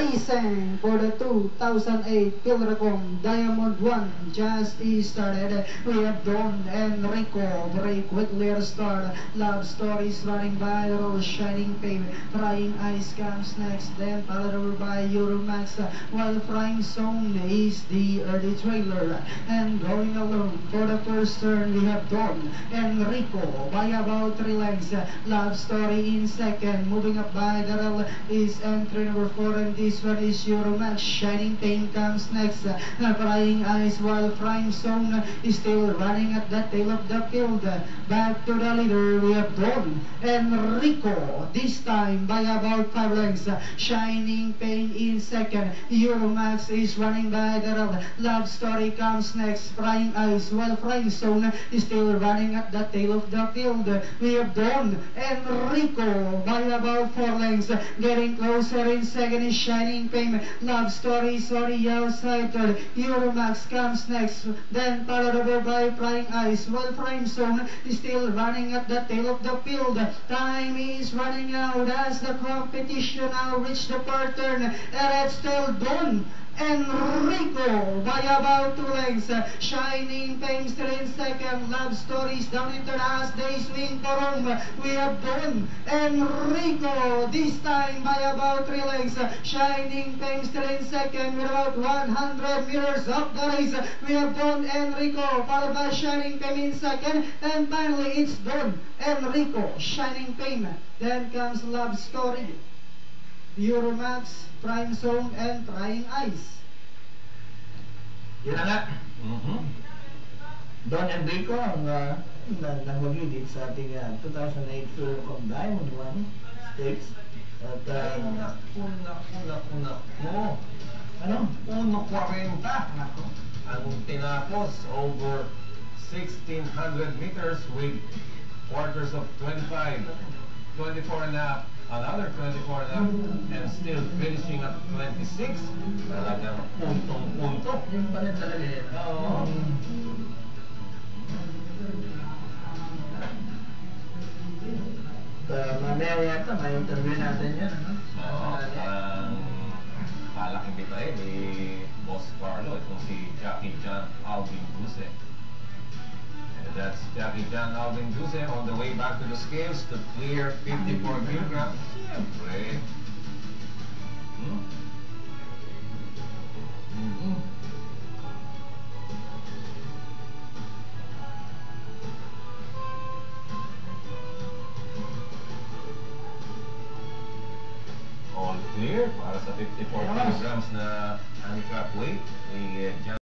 racing for the 2008 Pilracom Diamond 1 just started. We have Don Enrico, very quickly restart. Love Stories running by Rose Shining Pave. Frying Ice comes next, then followed over by Euromax, while Frying Zone is the early trailer. And going along for the first turn, we have Don Enrico by about 3 lengths. Love Story in second, moving up by the rail is entry number 4, and this one is Euromax. Shining Pain comes next. Frying Ice, while Frying Zone is still running at the tail of the field. Back to the leader, we have Don Enrico, this time by about 5 lengths. Shining Pain in second. Euromax is running by the rail. Love Story comes next. Frying Ice, while Frying Zone is still running at the tail of the field. We have Don Enrico by about 4 lengths. Getting closer in second is Shining Pain. Love Story is on the outside third. Euromax comes next. Then followed over by Frying Ice, while Frying Zone is still running at the tail of the field. Time is running out as the competition now reached the fourth turn. And it's still Don Enrico by about 2 lengths. Shining Pain still in second. Love Stories down into the last day swing for home. We have Don Enrico, this time by about 3 lengths. Shining Pain still in second with about 100 meters of the race. We have Don Enrico followed by Shining Pain in second. And finally it's Don Enrico, Shining Pain. Then comes Love Story, Euromax, Frying Zone, and Frying Ice. Yun na nga. Don Enrico ang nagwagi dito sa ating 2008 Pilracom Diamond 1 Stakes. At Ano? 1.40. Ang tinapos over 1,600 meters with quarters of 25, 24 and a half, another 24 and a half, and still finishing at 26. Talagang puntong-punto. yung pa rin talaga yun. Oo. Mamaya yata, may interview natin yan. Oo. Ang malaking bitay ni Boss Carlo, itong si Jackie John Alvin Duse. And that's Jackie John Alvin Duse on the way back to the scales to clear 54 kilograms. Siyempre. All clear para sa 54 kilograms na handicap weight ni John